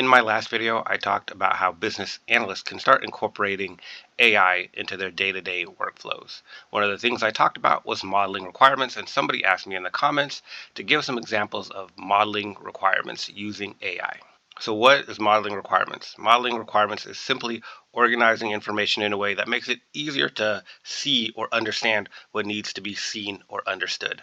In my last video, I talked about how business analysts can start incorporating AI into their day-to-day workflows. One of the things I talked about was modeling requirements, and somebody asked me in the comments to give some examples of modeling requirements using AI. So what is modeling requirements? Modeling requirements is simply organizing information in a way that makes it easier to see or understand what needs to be seen or understood.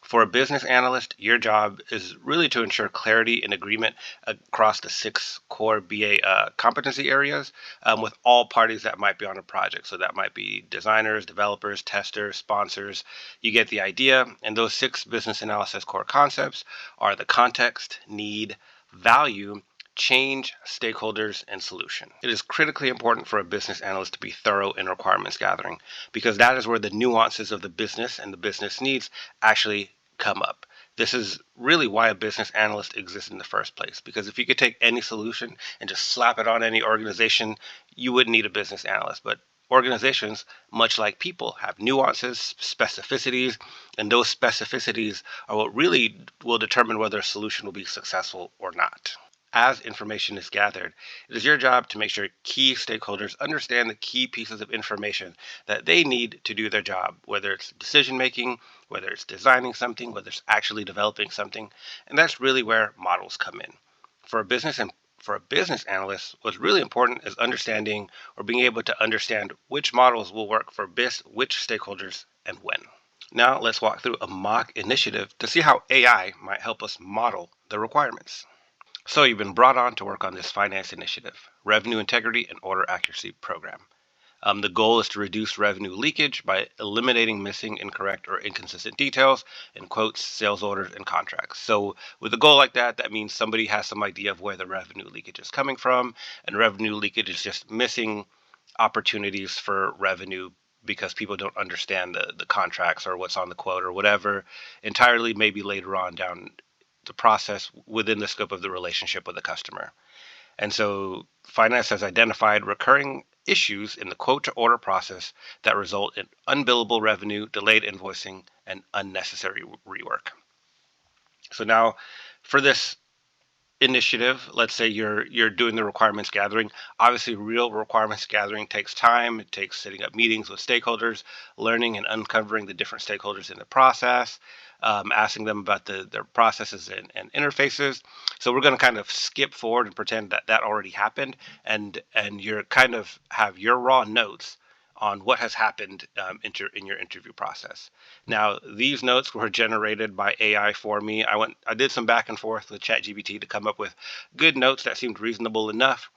For a business analyst, your job is really to ensure clarity and agreement across the 6 core BA competency areas with all parties that might be on a project. So that might be designers, developers, testers, sponsors. You get the idea. And those 6 business analysis core concepts are the context, need, value, change, stakeholders, and solution. It is critically important for a business analyst to be thorough in requirements gathering because that is where the nuances of the business and the business needs actually come up. This is really why a business analyst exists in the first place, because if you could take any solution and just slap it on any organization, you wouldn't need a business analyst. But organizations, much like people, have nuances, specificities, and those specificities are what really will determine whether a solution will be successful or not. As information is gathered, it is your job to make sure key stakeholders understand the key pieces of information that they need to do their job, whether it's decision making, whether it's designing something, whether it's actually developing something. And that's really where models come in. For a business analyst, what's really important is understanding or being able to understand which models will work for which stakeholders and when. Now let's walk through a mock initiative to see how AI might help us model the requirements. So you've been brought on to work on this finance initiative, Revenue Integrity and Order Accuracy Program. The goal is to reduce revenue leakage by eliminating missing, incorrect, or inconsistent details in quotes, sales orders, and contracts. So with a goal like that, that means somebody has some idea of where the revenue leakage is coming from, and revenue leakage is just missing opportunities for revenue because people don't understand the contracts or what's on the quote or whatever entirely, maybe later on down the process within the scope of the relationship with the customer. And so finance has identified recurring issues in the quote to order process that result in unbillable revenue, delayed invoicing, and unnecessary rework. So now for this initiative, let's say you're doing the requirements gathering. Obviously, real requirements gathering takes time. It takes setting up meetings with stakeholders, learning and uncovering the different stakeholders in the process, asking them about their processes and interfaces. So we're going to kind of skip forward and pretend that that already happened, and you're kind of have your raw notes on what has happened in your interview process. Now, these notes were generated by AI for me. I did some back and forth with ChatGPT to come up with good notes that seemed reasonable enough.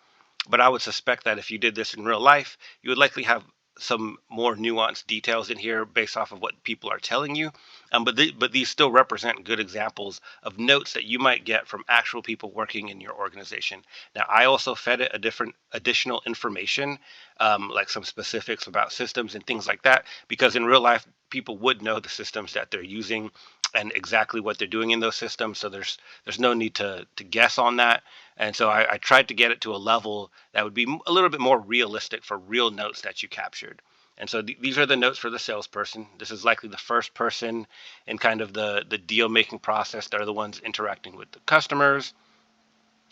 But I would suspect that if you did this in real life, you would likely have some more nuanced details in here based off of what people are telling you. But these still represent good examples of notes that you might get from actual people working in your organization. Now, I also fed it a different additional information, like some specifics about systems and things like that, because in real life, people would know the systems that they're using and exactly what they're doing in those systems. So there's no need to guess on that. And so I tried to get it to a level that would be a little bit more realistic for real notes that you captured. And so these are the notes for the salesperson. This is likely the first person in kind of the deal making process. They're the ones interacting with the customers.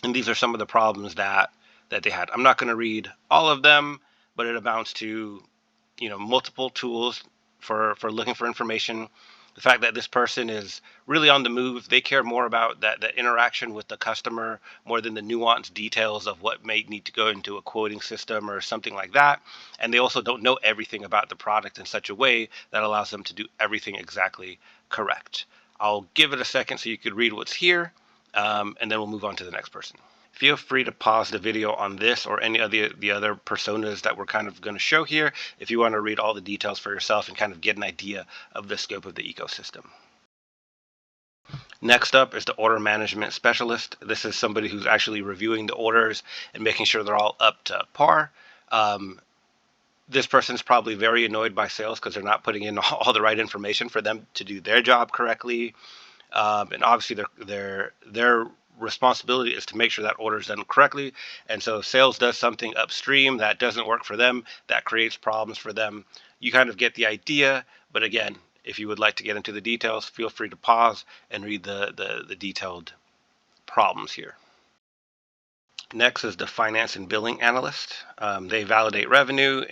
And these are some of the problems that they had. I'm not going to read all of them, but it amounts to, multiple tools for looking for information. The fact that this person is really on the move, they care more about that interaction with the customer more than the nuanced details of what may need to go into a quoting system or something like that. And they also don't know everything about the product in such a way that allows them to do everything exactly correct. I'll give it a second so you could read what's here, and then we'll move on to the next person. Feel free to pause the video on this or any of the other personas that we're kind of going to show here if you want to read all the details for yourself and kind of get an idea of the scope of the ecosystem. Next up is the order management specialist. This is somebody who's actually reviewing the orders and making sure they're all up to par. This person's probably very annoyed by sales because they're not putting in all the right information for them to do their job correctly. And obviously their responsibility is to make sure that order is done correctly. And so if sales does something upstream that doesn't work for them, that creates problems for them. You kind of get the idea. But again, if you would like to get into the details, feel free to pause and read the detailed problems here. Next is the finance and billing analyst. They validate revenue,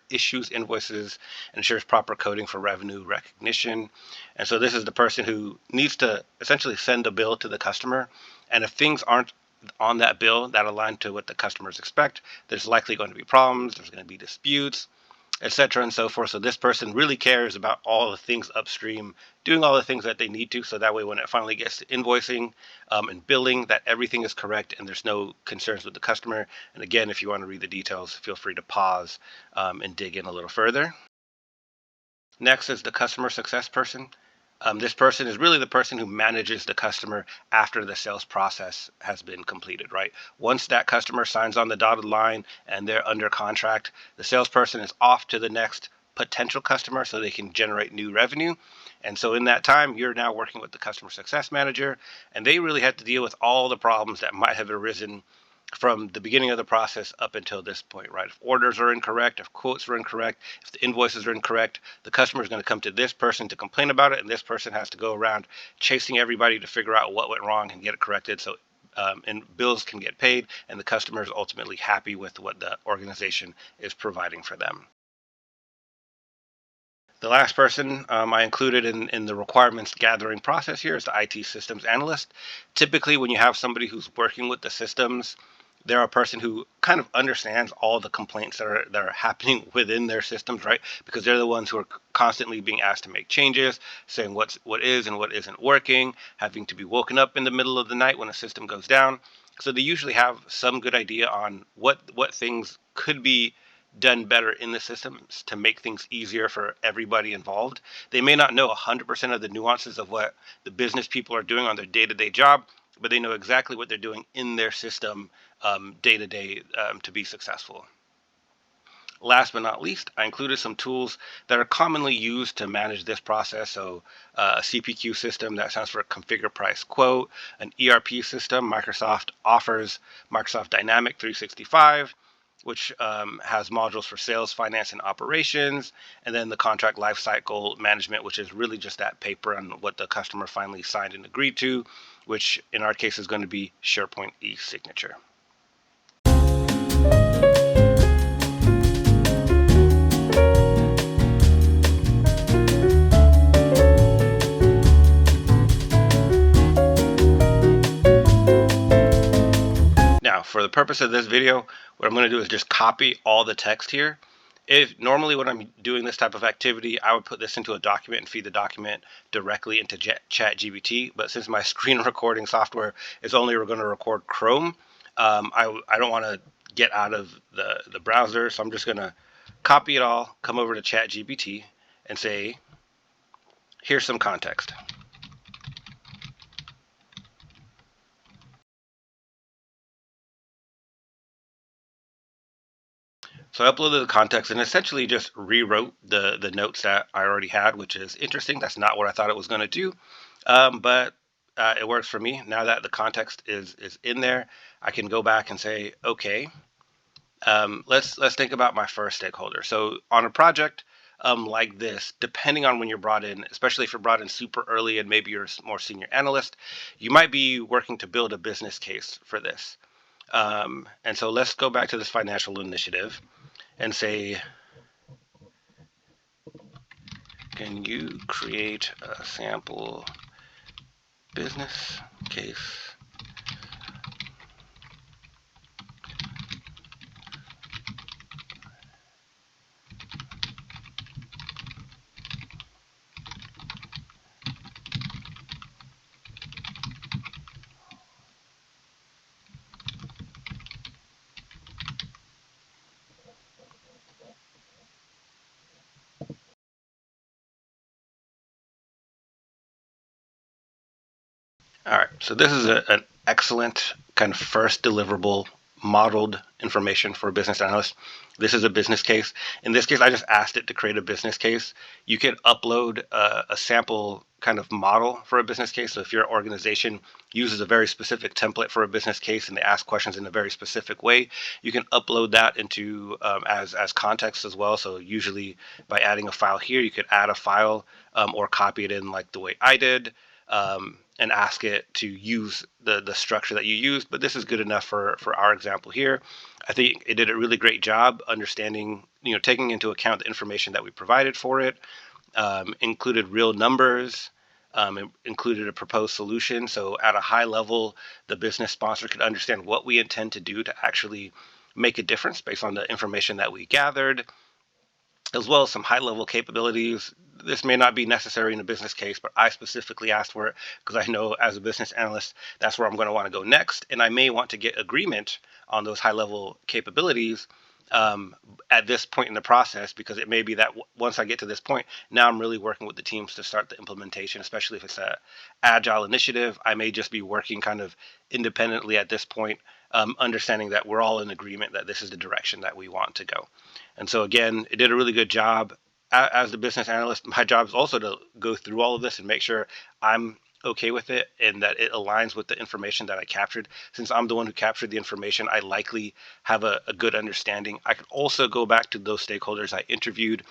issues invoices, and ensures proper coding for revenue recognition. And so this is the person who needs to essentially send a bill to the customer. And if things aren't on that bill that align to what the customers expect, there's likely going to be problems, there's going to be disputes, etc. and so forth. So this person really cares about all the things upstream, doing all the things that they need to, so that way when it finally gets to invoicing and billing, that everything is correct and there's no concerns with the customer. And again, if you want to read the details, feel free to pause and dig in a little further. Next is the customer success person. This person is really the person who manages the customer after the sales process has been completed, right? Once that customer signs on the dotted line and they're under contract, the salesperson is off to the next potential customer so they can generate new revenue. And so in that time, you're now working with the customer success manager, and they really have to deal with all the problems that might have arisen from the beginning of the process up until this point, right? If orders are incorrect, if quotes are incorrect, if the invoices are incorrect, the customer is going to come to this person to complain about it, and this person has to go around chasing everybody to figure out what went wrong and get it corrected, so and bills can get paid, and the customer is ultimately happy with what the organization is providing for them. The last person I included in the requirements gathering process here is the IT systems analyst. Typically, when you have somebody who's working with the systems, they're a person who kind of understands all the complaints that are happening within their systems, right? Because they're the ones who are constantly being asked to make changes, saying what is and what isn't working, having to be woken up in the middle of the night when a system goes down. So they usually have some good idea on what things could be done better in the systems to make things easier for everybody involved. They may not know 100% of the nuances of what the business people are doing on their day-to-day job, but they know exactly what they're doing in their system day-to-day to be successful. Last but not least, I included some tools that are commonly used to manage this process. So a CPQ system, that stands for Configure Price Quote, an ERP system. Microsoft offers Microsoft Dynamic 365, which has modules for sales, finance, and operations, and then the contract lifecycle management, which is really just that paper on what the customer finally signed and agreed to, which in our case is going to be SharePoint e-signature. Now, for the purpose of this video, what I'm going to do is just copy all the text here. If normally when I'm doing this type of activity, I would put this into a document and feed the document directly into ChatGPT. But since my screen recording software is only going to record Chrome, I don't want to get out of the browser. So I'm just going to copy it all, come over to ChatGPT and say, here's some context. So I uploaded the context and essentially just rewrote the notes that I already had, which is interesting. That's not what I thought it was going to do, but it works for me. Now that the context is in there, I can go back and say, okay, let's think about my first stakeholder. So on a project like this, depending on when you're brought in, especially if you're brought in super early and maybe you're a more senior analyst, you might be working to build a business case for this. And so let's go back to this financial initiative and say, can you create a sample business case All right, so this is an excellent kind of first deliverable modeled information for a business analyst. This is a business case. In this case, I just asked it to create a business case. You can upload a sample kind of model for a business case. So if your organization uses a very specific template for a business case and they ask questions in a very specific way, you can upload that into as context as well. So usually by adding a file here, you could add a file or copy it in like the way I did. and ask it to use the structure that you used. But this is good enough for our example here. I think it did a really great job understanding, taking into account the information that we provided for it, included real numbers, included a proposed solution. So at a high level, the business sponsor could understand what we intend to do to actually make a difference based on the information that we gathered, as well as some high level capabilities. This may not be necessary in a business case, but I specifically asked for it because I know as a business analyst, that's where I'm going to want to go next. And I may want to get agreement on those high level capabilities at this point in the process, because it may be that once I get to this point, now I'm really working with the teams to start the implementation, especially if it's a agile initiative. I may just be working kind of independently at this point, understanding that we're all in agreement that this is the direction that we want to go. And so again, it did a really good job. As the business analyst, my job is also to go through all of this and make sure I'm okay with it and that it aligns with the information that I captured. Since I'm the one who captured the information, I likely have a good understanding. I could also go back to those stakeholders I interviewed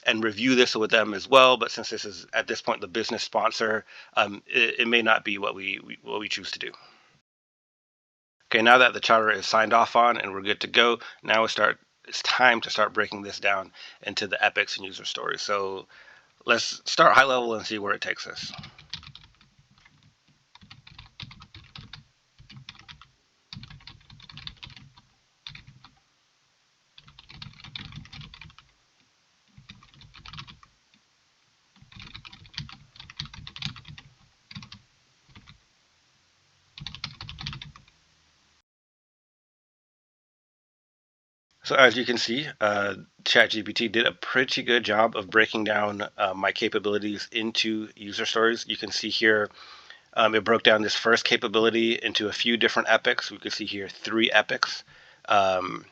and review this with them as well. But since this is at this point the business sponsor, it may not be what we choose to do. Okay, now that the charter is signed off on and we're good to go, now it's time to start breaking this down into the epics and user stories. So let's start high level and see where it takes us. So as you can see, ChatGPT did a pretty good job of breaking down my capabilities into user stories. You can see here, it broke down this first capability into a few different epics. We can see here 3 epics. And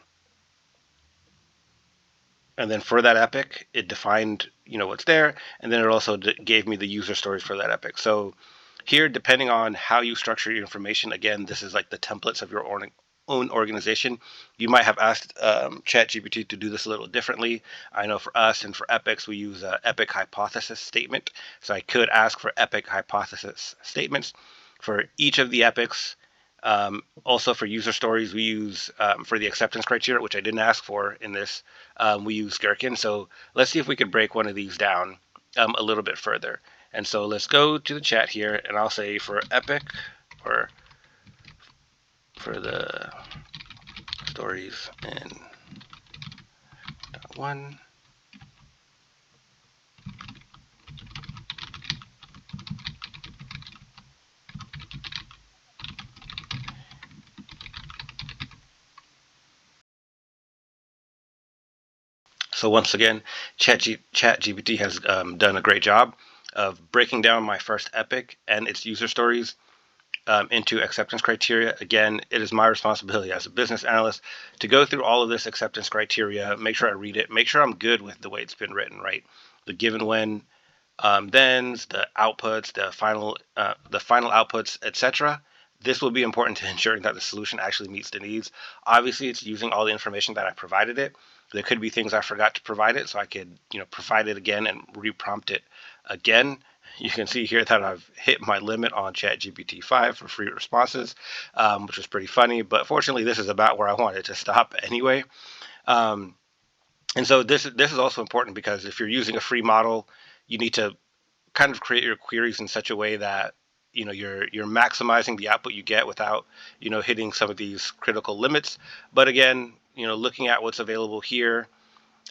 then for that epic, it defined, what's there. And then it also gave me the user stories for that epic. So here, depending on how you structure your information, again, this is like the templates of your own organization. You might have asked ChatGPT to do this a little differently. I know for us and for epics, we use an epic hypothesis statement. So I could ask for epic hypothesis statements for each of the epics. Also for user stories, we use, for the acceptance criteria, which I didn't ask for in this, we use Gherkin. So let's see if we could break one of these down a little bit further. And so let's go to the chat here, and I'll say for epic, or for the stories in .1, so once again, ChatGPT has done a great job of breaking down my first epic and its user stories into acceptance criteria. Again, it is my responsibility as a business analyst to go through all of this acceptance criteria, make sure I read it, make sure I'm good with the way it's been written, right? The given when, thens, the outputs, the final outputs, etc. This will be important to ensuring that the solution actually meets the needs. Obviously, it's using all the information that I provided it. There could be things I forgot to provide it, so I could, provide it again and reprompt it again. You can see here that I've hit my limit on ChatGPT 5 for free responses, which was pretty funny. But fortunately, this is about where I wanted to stop anyway. And so this is also important because if you're using a free model, you need to kind of create your queries in such a way that you're maximizing the output you get without hitting some of these critical limits. But again, looking at what's available here,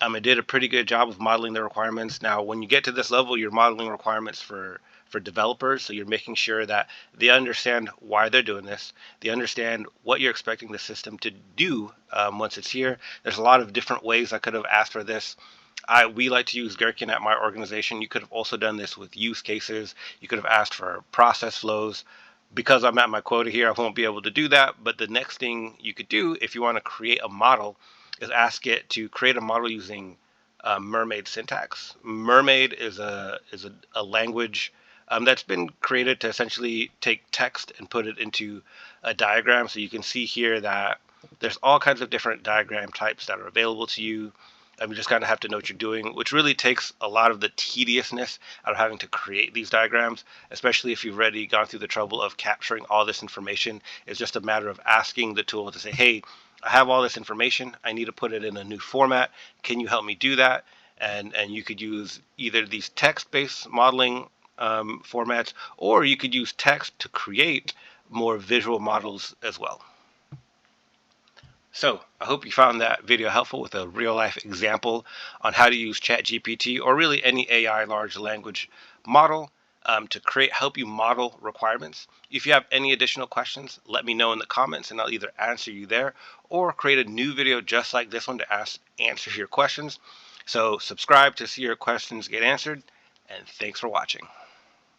it did a pretty good job of modeling the requirements. Now, when you get to this level, you're modeling requirements for developers. So you're making sure that they understand why they're doing this. They understand what you're expecting the system to do once it's here. There's a lot of different ways I could have asked for this. We like to use Gherkin at my organization. You could have also done this with use cases. You could have asked for process flows. Because I'm at my quota here, I won't be able to do that. But the next thing you could do if you want to create a model is ask it to create a model using Mermaid syntax. Mermaid is a language that's been created to essentially take text and put it into a diagram. So you can see here that there's all kinds of different diagram types that are available to you. You just kind of have to know what you're doing, which really takes a lot of the tediousness out of having to create these diagrams, especially if you've already gone through the trouble of capturing all this information. It's just a matter of asking the tool to say, hey, I have all this information. I need to put it in a new format. Can you help me do that? And you could use either these text-based modeling formats, or you could use text to create more visual models as well. So I hope you found that video helpful with a real life example on how to use ChatGPT or really any AI large language model to help you model requirements. If you have any additional questions, let me know in the comments and I'll either answer you there or create a new video just like this one to answer your questions. So subscribe to see your questions get answered, and thanks for watching.